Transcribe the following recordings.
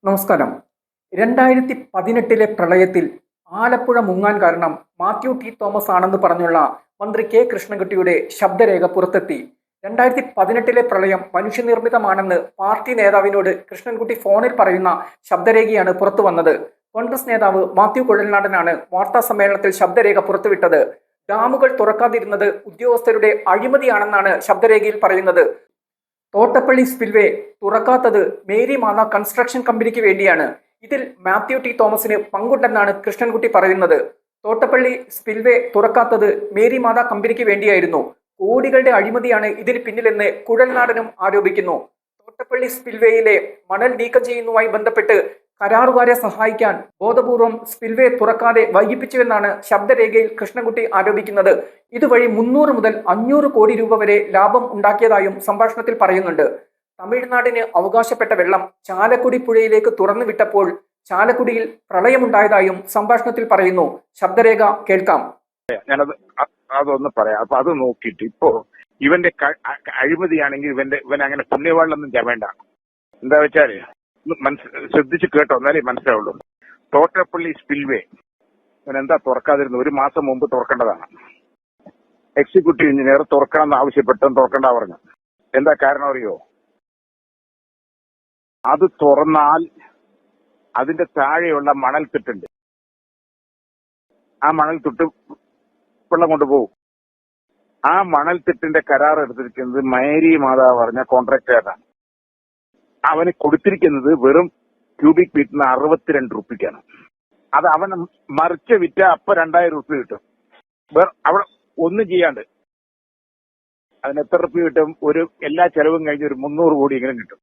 നമസ്കാരം. 2018 പ്രളയത്തിൽ ആലപ്പുഴ മുങ്ങാൻ കാരണം മാത്യു ടി തോമസ് ആണെന്ന് പറഞ്ഞുള്ള മന്ത്രി കെ കൃഷ്ണൻകുട്ടിയുടെ ശബ്ദരേഖ പുറത്തെത്തി. 2018 പ്രളയം മനുഷ്യനിർമ്മിതമാണെന്ന് പാർട്ടി നേതാവിനോട് കൃഷ്ണൻകുട്ടി ഫോണിൽ പറയുന്ന ശബ്ദരേഖയാണ് പുറത്തു വന്നത്. കോൺഗ്രസ് നേതാവ് മാത്യു കുഴൽനാടനാണ് വാർത്താ സമ്മേളനത്തിൽ ശബ്ദരേഖ പുറത്തുവിട്ടത്. ഡാമുകൾ തുറക്കാതിരുന്നത് ഉദ്യോഗസ്ഥരുടെ അഴിമതിയാണെന്നാണ് ശബ്ദരേഖയിൽ പറയുന്നത്. തോട്ടപ്പള്ളി സ്പിൽവേ തുറക്കാത്തത് മേരി മാത കൺസ്ട്രക്ഷൻ കമ്പനിക്ക് വേണ്ടിയാണ്. ഇതിൽ മാത്യു ടി തോമസിന് പങ്കുണ്ടെന്നാണ് കൃഷ്ണൻകുട്ടി പറയുന്നത്. തോട്ടപ്പള്ളി സ്പിൽവേ തുറക്കാത്തത് മേരി മാത കമ്പനിക്ക് വേണ്ടിയായിരുന്നു. കോടികളുടെ അഴിമതിയാണ് ഇതിന് പിന്നിലെന്ന് കുഴൽനാടനും ആരോപിക്കുന്നു. തോട്ടപ്പള്ളി സ്പിൽവേയിലെ മണൽ നീക്കം ചെയ്യുന്നതുമായി ബന്ധപ്പെട്ട് കരാറുകാരെ സഹായിക്കാൻ ബോധപൂർവം സ്പിൽവേ തുറക്കാതെ വൈകിപ്പിച്ചുവെന്നാണ് ശബ്ദരേഖയിൽ കൃഷ്ണൻകുട്ടി ആരോപിക്കുന്നത്. ഇതുവഴി 300 മുതൽ 500 കോടി രൂപ വരെ ലാഭം ഉണ്ടാക്കിയതായും സംഭാഷണത്തിൽ പറയുന്നുണ്ട്. തമിഴ്നാടിന് അവകാശപ്പെട്ട വെള്ളം ചാലക്കുടി പുഴയിലേക്ക് തുറന്നു വിട്ടപ്പോൾ ചാലക്കുടിയിൽ പ്രളയമുണ്ടായതായും സംഭാഷണത്തിൽ പറയുന്നു. ശബ്ദരേഖ കേൾക്കാം. ഞാനത് അതൊന്ന് പറയാം. അപ്പൊ അത് നോക്കിയിട്ട് ഇപ്പോ ഇവന്റെ അഴിമതിയാണെങ്കിൽ ഇവൻ അങ്ങനെ പുണ്യവാളിലൊന്നും വേണ്ട. എന്താ വെച്ചാല് ശ്രദ്ധിച്ച് കേട്ടോ, എന്നാലേ മനസ്സിലാവുള്ളൂ. തോട്ടപ്പള്ളി സ്പിൽവേ ഇവനെന്താ തുറക്കാതിരുന്നു? ഒരു മാസം മുമ്പ് തുറക്കേണ്ടതാണ്. എക്സിക്യൂട്ടീവ് എഞ്ചിനീയർ തുറക്കണമെന്ന് ആവശ്യപ്പെട്ടും തുറക്കണ്ട പറഞ്ഞു. എന്താ കാരണം അറിയോ? അത് തുറന്നാൽ അതിന്റെ താഴെയുള്ള മണൽത്തിട്ടുണ്ട്. ആ മണൽത്തിട്ട് വെള്ളം കൊണ്ടുപോകും. ആ മണൽത്തിട്ടിന്റെ കരാർ എടുത്തിരിക്കുന്നത് മേരി മാതാവ് പറഞ്ഞ കോൺട്രാക്ടറാണ്. അവന് കൊടുത്തിരിക്കുന്നത് വെറും ക്യൂബിക് ഫീറ്റിന് 62 റുപ്പിക്കാണ്. അത് അവൻ മറിച്ച് വിറ്റ അപ്പൊ 2000 റുപ്യ കിട്ടും. അവിടെ ഒന്നും ചെയ്യാണ്ട് അതിന് എത്ര റുപ്യ കിട്ടും? ഒരു എല്ലാ ചെലവും കഴിഞ്ഞ് ഒരു 300 കോടി എങ്കിലും കിട്ടും.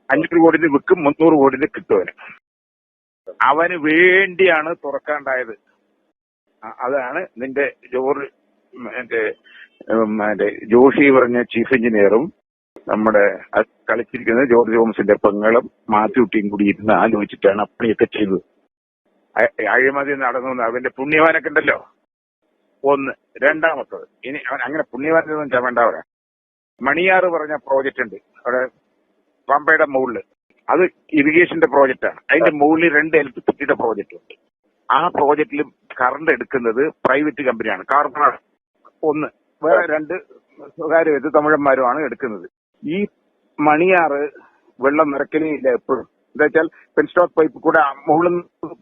500 കോടിന് വിൽക്കും, 300 കോടിന് കിട്ടും. അവന് വേണ്ടിയാണ് തുറക്കാണ്ടായത്. അതാണ് നിന്റെ ജോഷി പറഞ്ഞ ചീഫ് എഞ്ചിനീയറും നമ്മുടെ കളിച്ചിരിക്കുന്നത് ജോർജ് തോമസിന്റെ പെങ്ങളും മാത്യു ടിയും കൂടി ഇരുന്ന് ആലോചിച്ചിട്ടാണ് അപ്പണിയൊക്കെ ചെയ്തത്. അഴിമതി നടന്നു. അവന്റെ പുണ്യവാനൊക്കെ ഉണ്ടല്ലോ. ഒന്ന്. രണ്ടാമത്തത്, ഇനി അവൻ അങ്ങനെ പുണ്യവാനൊന്നും വേണ്ട. അവിടെ മണിയാറ് പറഞ്ഞ പ്രോജക്റ്റ് ഉണ്ട് അവിടെ പമ്പയുടെ മുകളില്. അത് ഇറിഗേഷന്റെ പ്രോജക്റ്റാണ്. അതിന്റെ മുകളിൽ 2 ഇലക്ട്രിസിറ്റിയുടെ പ്രോജക്റ്റ് ഉണ്ട്. ആ പ്രോജക്റ്റിൽ കറണ്ട് എടുക്കുന്നത് പ്രൈവറ്റ് കമ്പനിയാണ്. കാർബൺ ഒന്ന്, വേറെ 2 സ്വകാര്യ തമിഴന്മാരുമാണ് എടുക്കുന്നത്. ഈ മണിയാറ് വെള്ളം നിറയ്ക്കലേ ഇല്ല എപ്പോഴും. എന്താ വെച്ചാൽ പെൻസ്റ്റോക്ക് പൈപ്പ് കൂടെ മുകളിൽ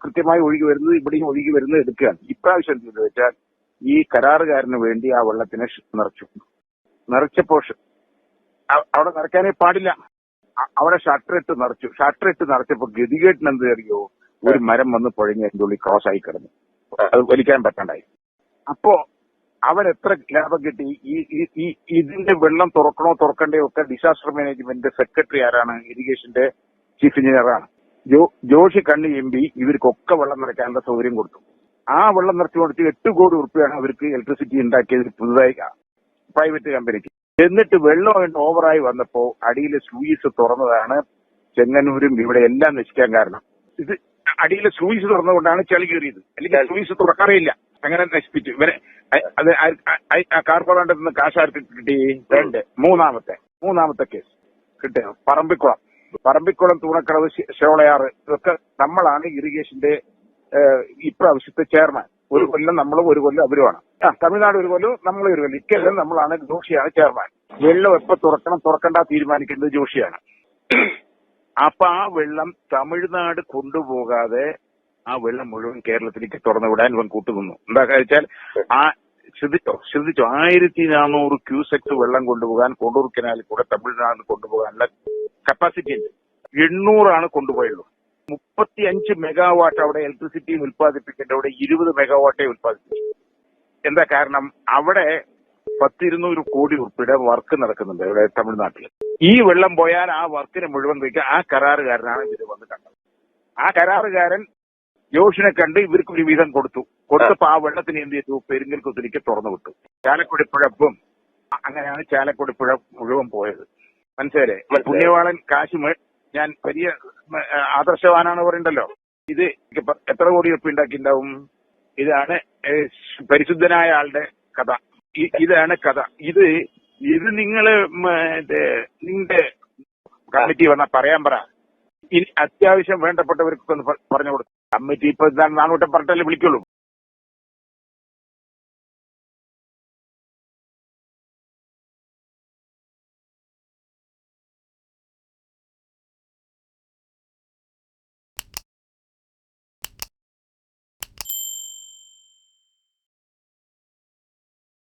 കൃത്യമായി ഒഴുകി വരുന്നത് ഇവിടെയും ഒഴുകി വരുന്നത് എടുക്കുകയാണ്. ഇപ്രാവശ്യം ചെയ്തത് വെച്ചാൽ ഈ കരാറുകാരന് വേണ്ടി ആ വെള്ളത്തിനെ നിറച്ചപ്പോൾ അവിടെ നിറയ്ക്കാനേ പാടില്ല. അവിടെ ഷട്ടറിട്ട് നിറച്ചപ്പോ ഗതികേട്ടിന് എന്ത് അറിയോ? ഒരു മരം വന്ന് പൊഴഞ്ഞ് അതിന്റെ ഉള്ളിൽ ക്രോസ് ആയി കിടന്നു. അത് വലിക്കാൻ പറ്റണ്ടായി. അപ്പോ അവൻ എത്ര ലാഭം കിട്ടി? ഇതിന്റെ വെള്ളം തുറക്കണോ തുറക്കണ്ടയോ ഒക്കെ ഡിസാസ്റ്റർ മാനേജ്മെന്റ് സെക്രട്ടറി ആരാണ്? ഇറിഗേഷന്റെ ചീഫ് എഞ്ചിനീയറാണ്. ജോഷി കണ്ണി MP ഇവർക്കൊക്കെ വെള്ളം നിറയ്ക്കാനുള്ള സൗകര്യം കൊടുത്തു. ആ വെള്ളം നിറച്ചു കൊടുത്ത് 8 കോടി റുപ്യാണ് അവർക്ക് ഇലക്ട്രിസിറ്റി ഉണ്ടാക്കിയത് പുതുതായി പ്രൈവറ്റ് കമ്പനിക്ക്. എന്നിട്ട് വെള്ളം ഓവറായി വന്നപ്പോ അടിയിലെ സ്ലൂയിസ് തുറന്നതാണ് ചെങ്ങന്നൂരും ഇവിടെ എല്ലാം നശിക്കാൻ കാരണം. ഇത് അടിയിലെ സ്ലൂയിസ് തുറന്നുകൊണ്ടാണ് ചെളി കയറിയത്. അല്ലെങ്കിൽ സ്ലൂയിസ് തുറക്കാറില്ല. അങ്ങനെ നശിപ്പിച്ചു ഇവരെ. അത് കാർപ്പറേറ്റ് നിന്ന് കാശാർക്ക് കിട്ടി. 2. മൂന്നാമത്തെ കേസ് കിട്ടിയ പറമ്പിക്കുളം തൂണക്കടവ് ഷോളയാറ് ഇതൊക്കെ നമ്മളാണ് ഇറിഗേഷന്റെ ഇപ്രാവശ്യത്തെ ചെയർമാൻ. ഒരു കൊല്ലം നമ്മളും ഒരു കൊല്ലം അവരുമാണ്. തമിഴ്നാട് ഒരു കൊല്ലം നമ്മളും ഒരു കൊല്ലം. ഇക്കെല്ലാം നമ്മളാണ്. ജോഷിയാണ് ചെയർമാൻ. വെള്ളം എപ്പോ തുറക്കണ്ട തീരുമാനിക്കുന്നത് ജോഷിയാണ്. അപ്പൊ ആ വെള്ളം തമിഴ്നാട് കൊണ്ടുപോകാതെ ആ വെള്ളം മുഴുവൻ കേരളത്തിലേക്ക് തുറന്നു വിടാൻ ഇവൻ കൂട്ടുനിന്നു. എന്താ വെച്ചാൽ ശ്രദ്ധിച്ചോ 1400 ക്യൂസെക്സ് വെള്ളം കൊണ്ടുപോകാൻ കൊണ്ടൂർ കനാലിൽ കൂടെ തമിഴ്നാട് കൊണ്ടുപോകാനുള്ള കപ്പാസിറ്റി ഉണ്ട്. 800 കൊണ്ടുപോയുള്ളൂ. 35 മെഗാവാട്ട് അവിടെ ഇലക്ട്രിസിറ്റി ഉൽപ്പാദിപ്പിക്കേണ്ട അവിടെ 20 മെഗാവാട്ടേ ഉൽപ്പാദിപ്പിച്ചു. എന്താ കാരണം? അവിടെ 100-200 കോടി റുപ്യയുടെ വർക്ക് നടക്കുന്നുണ്ട് ഇവിടെ തമിഴ്നാട്ടിൽ. ഈ വെള്ളം പോയാൽ ആ വർക്കിനെ മുഴുവൻ വയ്ക്കാൻ ആ കരാറുകാരനാണ് ഇവര് വന്ന് കണ്ടത്. ആ കരാറുകാരൻ ജോഷിനെ കണ്ട് ഇവർക്ക് ഒരു വീതം കൊടുത്തപ്പോ ആ വെള്ളത്തിന് എന്ത് ചെയ്തു? പെരിങ്ങൽകുത്തിലേക്ക് തുറന്നു വിട്ടു. ചാലക്കുടി പുഴപ്പം അങ്ങനെയാണ് ചാലക്കുടി പുഴ മുഴുവൻ പോയത്. മനസ്സിലായേ? പുണ്യവാളൻ കാശ് ഞാൻ വലിയ ആദർശവാനാണ് പറയണ്ടല്ലോ. ഇത് എത്ര കോടി റുപ്യ ഉണ്ടാക്കിണ്ടാവും? ഇതാണ് പരിശുദ്ധനായ ആളുടെ കഥ. ഇതാണ് കഥ. ഇത് നിങ്ങള് നിന്റെ കമ്മിറ്റി വന്നാ പറയാൻ പറ. ഇനി അത്യാവശ്യം വേണ്ടപ്പെട്ടവർക്കൊക്കെ ഒന്ന് പറഞ്ഞു കൊടുത്തു. കമ്മിറ്റി ഇപ്പൊ നാണൂട്ടം പറഞ്ഞിട്ടല്ലേ വിളിക്കുള്ളൂ.